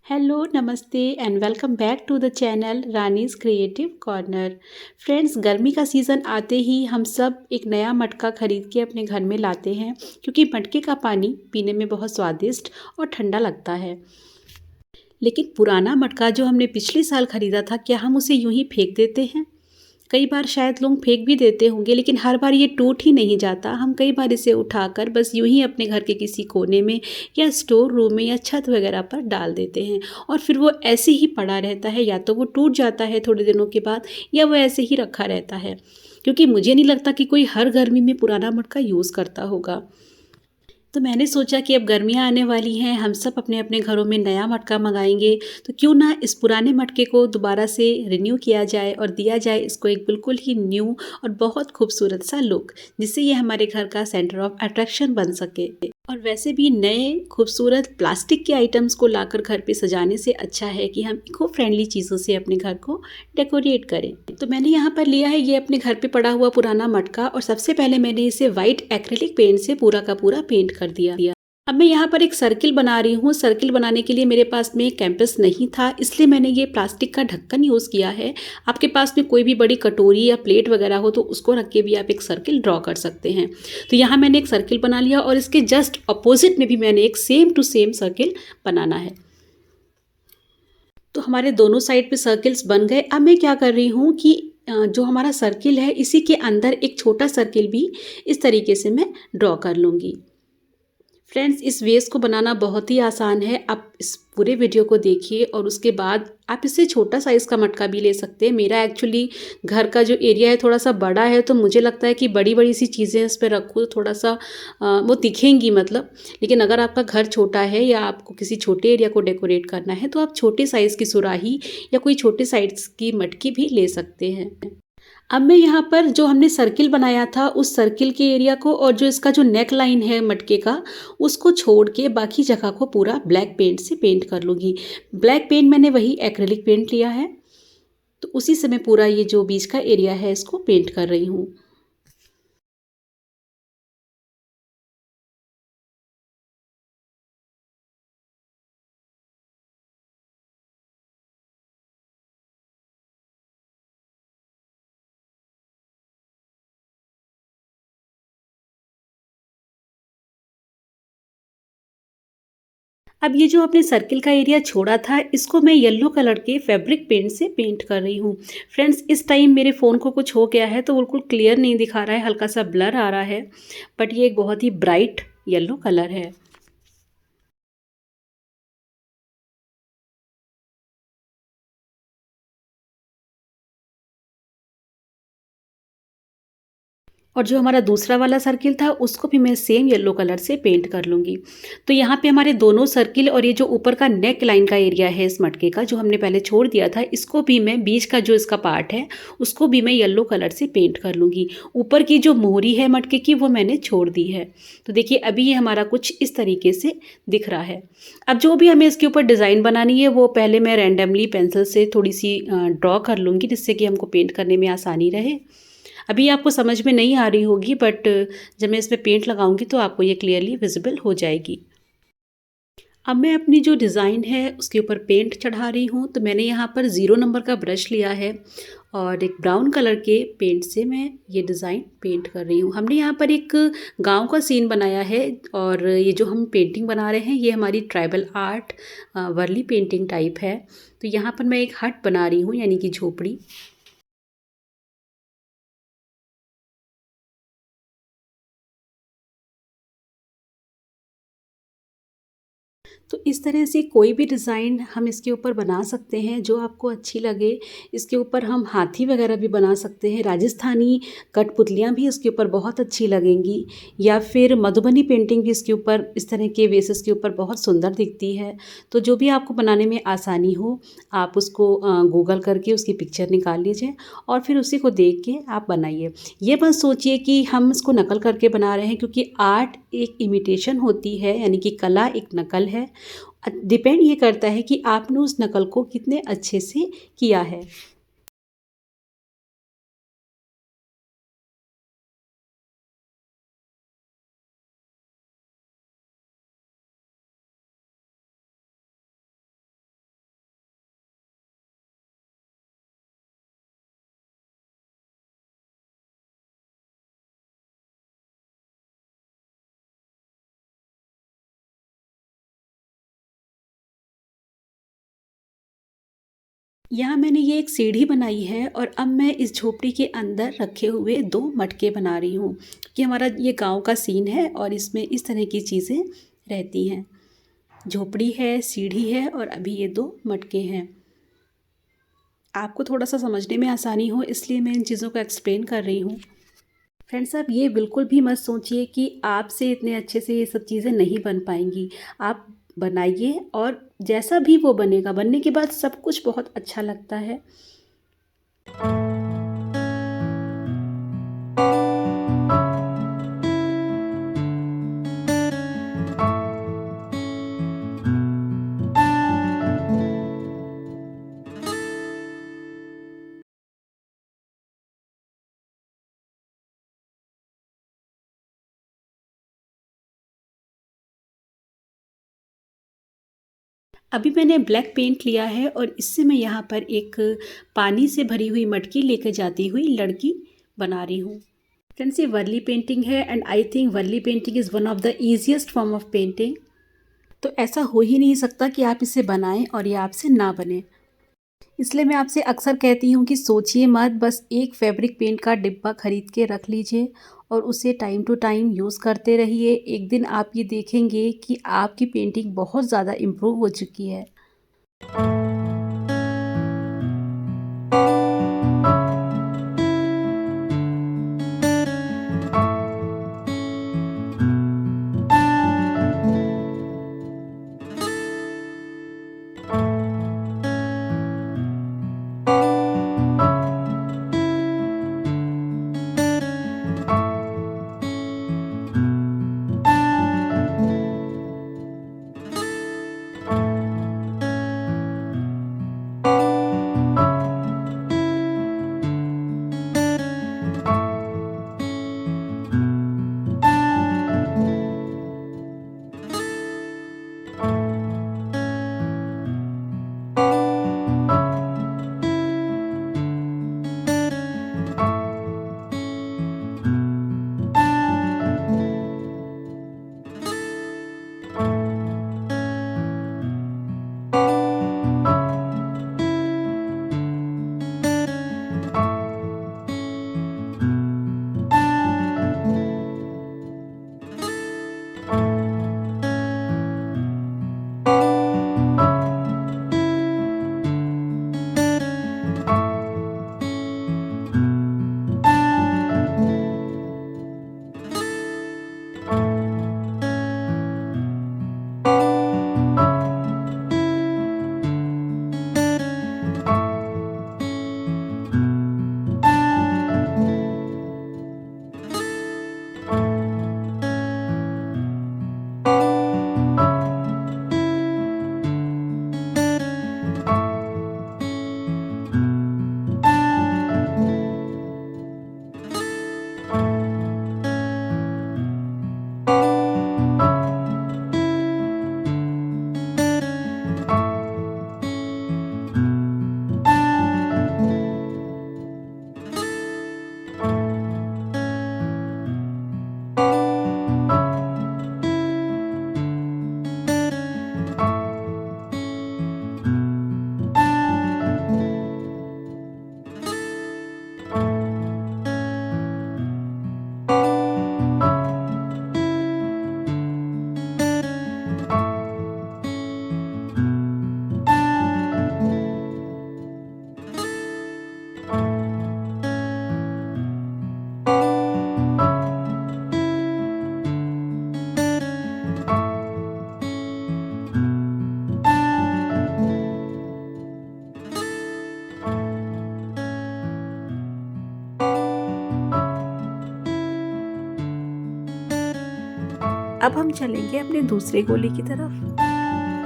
Hello, namaste and welcome back to the channel Rani's creative corner. Friends, गर्मी का season आते ही हम सब एक नया मटका ख़रीद के अपने घर में लाते हैं क्योंकि मटके का पानी पीने में बहुत स्वादिष्ट और ठंडा लगता है। लेकिन पुराना मटका जो हमने पिछले साल ख़रीदा था, क्या हम उसे यूं ही फेंक देते हैं? कई बार शायद लोग फेंक भी देते होंगे, लेकिन हर बार ये टूट ही नहीं जाता। हम कई बार इसे उठाकर बस यूं ही अपने घर के किसी कोने में या स्टोर रूम में या छत वगैरह पर डाल देते हैं और फिर वो ऐसे ही पड़ा रहता है। या तो वो टूट जाता है थोड़े दिनों के बाद, या वो ऐसे ही रखा रहता है, क्योंकि मुझे नहीं लगता कि कोई हर गर्मी में पुराना मटका यूज़ करता होगा। तो मैंने सोचा कि अब गर्मियाँ आने वाली हैं, हम सब अपने अपने घरों में नया मटका मंगाएंगे, तो क्यों ना इस पुराने मटके को दोबारा से रिन्यू किया जाए और दिया जाए इसको एक बिल्कुल ही न्यू और बहुत खूबसूरत सा लुक, जिससे ये हमारे घर का सेंटर ऑफ अट्रैक्शन बन सके। और वैसे भी नए खूबसूरत प्लास्टिक के आइटम्स को लाकर घर पे सजाने से अच्छा है कि हम इको फ्रेंडली चीज़ों से अपने घर को डेकोरेट करें। तो मैंने यहाँ पर लिया है ये अपने घर पे पड़ा हुआ पुराना मटका, और सबसे पहले मैंने इसे वाइट एक्रिलिक पेंट से पूरा का पूरा पेंट कर दिया। अब मैं यहाँ पर एक सर्किल बना रही हूँ। सर्किल बनाने के लिए मेरे पास में कैंपस नहीं था, इसलिए मैंने ये प्लास्टिक का ढक्कन यूज़ किया है। आपके पास में कोई भी बड़ी कटोरी या प्लेट वगैरह हो तो उसको रख के भी आप एक सर्किल ड्रॉ कर सकते हैं। तो यहाँ मैंने एक सर्किल बना लिया, और इसके जस्ट अपोजिट में भी मैंने एक सेम टू सेम सर्किल बनाना है। तो हमारे दोनों साइड पे सर्किल्स बन गए। अब मैं क्या कर रही हूँ कि जो हमारा सर्किल है, इसी के अंदर एक छोटा सर्किल भी इस तरीके से मैं ड्रॉ कर लूँगी। फ्रेंड्स, इस वेस्ट को बनाना बहुत ही आसान है। आप इस पूरे वीडियो को देखिए और उसके बाद आप इससे छोटा साइज़ का मटका भी ले सकते हैं। मेरा एक्चुअली घर का जो एरिया है थोड़ा सा बड़ा है, तो मुझे लगता है कि बड़ी बड़ी सी चीज़ें इस पर रखूँ तो थोड़ा सा वो दिखेंगी मतलब। लेकिन अगर आपका घर छोटा है या आपको किसी छोटे एरिया को डेकोरेट करना है, तो आप छोटे साइज़ की सुराही या कोई छोटे साइज़ की मटकी भी ले सकते हैं। अब मैं यहाँ पर जो हमने सर्किल बनाया था, उस सर्किल के एरिया को और जो इसका जो नेक लाइन है मटके का, उसको छोड़ के बाकी जगह को पूरा ब्लैक पेंट से पेंट कर लूँगी। ब्लैक पेंट मैंने वही एक्रिलिक पेंट लिया है, तो उसी से मैं पूरा ये जो बीच का एरिया है इसको पेंट कर रही हूँ। अब ये जो आपने सर्किल का एरिया छोड़ा था, इसको मैं येलो कलर के फैब्रिक पेंट से पेंट कर रही हूँ। फ्रेंड्स, इस टाइम मेरे फ़ोन को कुछ हो गया है तो बिल्कुल क्लियर नहीं दिखा रहा है, हल्का सा ब्लर आ रहा है, बट ये एक बहुत ही ब्राइट येलो कलर है। और जो हमारा दूसरा वाला सर्किल था, उसको भी मैं सेम येलो कलर से पेंट कर लूँगी। तो यहाँ पे हमारे दोनों सर्किल और ये जो ऊपर का नेक लाइन का एरिया है इस मटके का, जो हमने पहले छोड़ दिया था, इसको भी मैं बीच का जो इसका पार्ट है उसको भी मैं येलो कलर से पेंट कर लूँगी। ऊपर की जो मोहरी है मटके की, वो मैंने छोड़ दी है। तो देखिए, अभी ये हमारा कुछ इस तरीके से दिख रहा है। अब जो भी हमें इसके ऊपर डिज़ाइन बनानी है, वो पहले मैं रैंडमली पेंसिल से थोड़ी सी ड्रॉ कर लूँगी, जिससे कि हमको पेंट करने में आसानी रहे। अभी आपको समझ में नहीं आ रही होगी, बट जब मैं इसमें पेंट लगाऊंगी तो आपको ये क्लियरली विजिबल हो जाएगी। अब मैं अपनी जो डिज़ाइन है उसके ऊपर पेंट चढ़ा रही हूँ। तो मैंने यहाँ पर 0 नंबर का ब्रश लिया है और एक ब्राउन कलर के पेंट से मैं ये डिज़ाइन पेंट कर रही हूँ। हमने यहाँ पर एक गांव का सीन बनाया है, और ये जो हम पेंटिंग बना रहे हैं ये हमारी tribal art Warli painting type है। तो यहाँ पर मैं एक हट बना रही हूँ, यानी कि झोपड़ी। तो इस तरह से कोई भी डिज़ाइन हम इसके ऊपर बना सकते हैं जो आपको अच्छी लगे। इसके ऊपर हम हाथी वगैरह भी बना सकते हैं, राजस्थानी कठपुतलियाँ भी इसके ऊपर बहुत अच्छी लगेंगी, या फिर मधुबनी पेंटिंग भी इसके ऊपर इस तरह के बेसिस के ऊपर बहुत सुंदर दिखती है। तो जो भी आपको बनाने में आसानी हो, आप उसको गूगल करके उसकी पिक्चर निकाल लीजिए और फिर उसी को देख के आप बनाइए। ये मत सोचिए कि हम इसको नकल करके बना रहे हैं, क्योंकि आर्ट एक इमिटेशन होती है, यानी कि कला एक नकल है। डिपेंड ये करता है कि आपने उस नकल को कितने अच्छे से किया है। यहाँ मैंने ये एक सीढ़ी बनाई है और अब मैं इस झोपड़ी के अंदर रखे हुए 2 मटके बना रही हूँ कि हमारा ये गांव का सीन है और इसमें इस तरह की चीज़ें रहती हैं। झोपड़ी है, सीढ़ी है और अभी ये 2 मटके हैं। आपको थोड़ा सा समझने में आसानी हो इसलिए मैं इन चीज़ों को एक्सप्लेन कर रही हूँ। फ्रेंड्स, आप ये बिल्कुल भी मत सोचिए कि आपसे इतने अच्छे से ये सब चीज़ें नहीं बन पाएंगी। आप बनाइए और जैसा भी वो बनेगा, बनने के बाद सब कुछ बहुत अच्छा लगता है। अभी मैंने ब्लैक पेंट लिया है और इससे मैं यहाँ पर एक पानी से भरी हुई मटकी लेकर जाती हुई लड़की बना रही हूँ। फ्रेंड्स, ये वर्ली पेंटिंग है and I think Warli painting is one of the easiest form of painting. तो ऐसा हो ही नहीं सकता कि आप इसे बनाएं और ये आपसे ना बने। इसलिए मैं आपसे अक्सर कहती हूँ कि सोचिए मत, बस एक फैब्रिक पेंट का डिब्बा खरीद के रख लीजिए और उसे टाइम टू टाइम यूज़ करते रहिए। एक दिन आप ये देखेंगे कि आपकी पेंटिंग बहुत ज़्यादा इम्प्रूव हो चुकी है। अब हम चलेंगे अपने दूसरे गोले की तरफ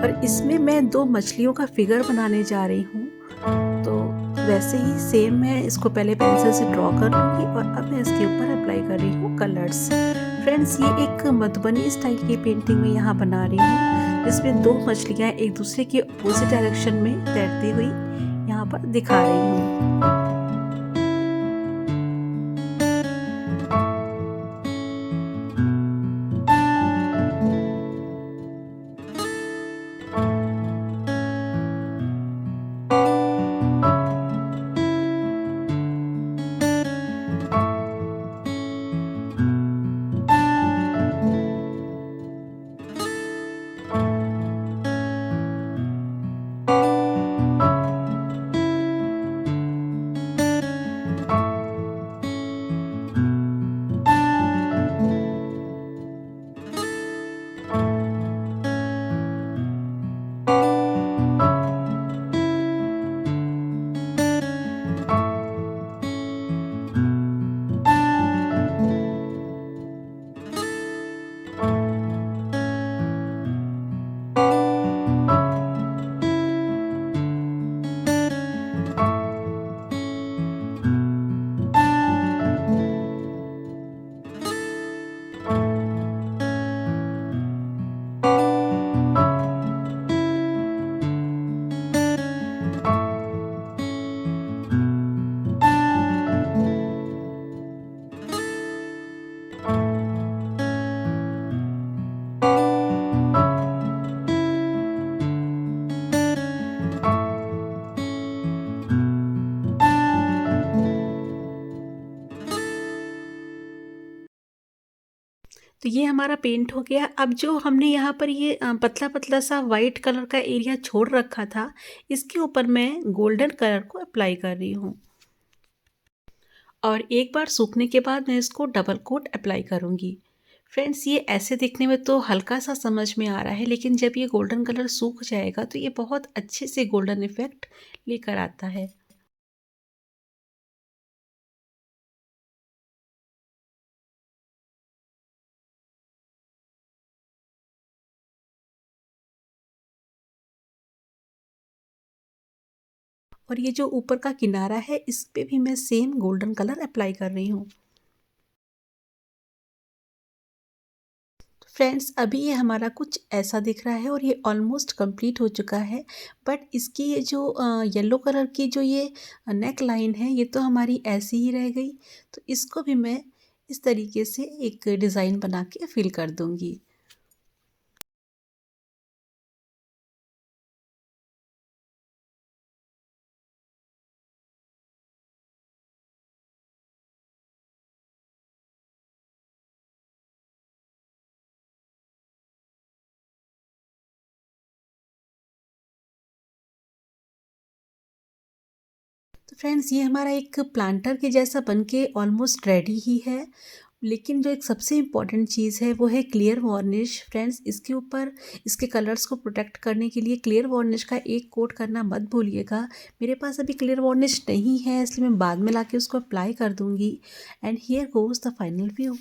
और इसमें मैं 2 मछलियों का फिगर बनाने जा रही हूँ। तो वैसे ही सेम मैं इसको पहले पेंसिल से ड्रॉ कर लूँगी और अब मैं इसके ऊपर अप्लाई कर रही हूँ कलर्स। फ्रेंड्स, ये एक मधुबनी स्टाइल की पेंटिंग में यहाँ बना रही हूँ जिसमें 2 मछलियाँ एक दूसरे के अपोजिट डायरेक्शन में तैरती हुई यहाँ पर दिखा रही हूँ। ये हमारा पेंट हो गया। अब जो हमने यहाँ पर ये पतला पतला सा वाइट कलर का एरिया छोड़ रखा था, इसके ऊपर मैं गोल्डन कलर को अप्लाई कर रही हूँ और एक बार सूखने के बाद मैं इसको डबल कोट अप्लाई करूँगी। फ्रेंड्स, ये ऐसे दिखने में तो हल्का सा समझ में आ रहा है, लेकिन जब ये गोल्डन कलर सूख जाएगा तो ये बहुत अच्छे से गोल्डन इफ़ेक्ट लेकर आता है। और ये जो ऊपर का किनारा है, इस पे भी मैं सेम गोल्डन कलर अप्लाई कर रही हूँ। फ्रेंड्स, अभी ये हमारा कुछ ऐसा दिख रहा है और ये ऑलमोस्ट कंप्लीट हो चुका है। बट इसकी ये जो येलो कलर की जो ये नेक लाइन है, ये तो हमारी ऐसी ही रह गई। तो इसको भी मैं इस तरीके से एक डिज़ाइन बना के फिल कर दूँगी। तो फ्रेंड्स, ये हमारा एक प्लांटर के जैसा बन के ऑलमोस्ट रेडी ही है। लेकिन जो एक सबसे इम्पॉर्टेंट चीज़ है वो है क्लियर वार्निश। फ्रेंड्स, इसके ऊपर इसके कलर्स को प्रोटेक्ट करने के लिए क्लियर वार्निश का एक कोट करना मत भूलिएगा। मेरे पास अभी क्लियर वार्निश नहीं है, इसलिए मैं बाद में लाके उसको अप्लाई कर दूँगी। And here goes the final view.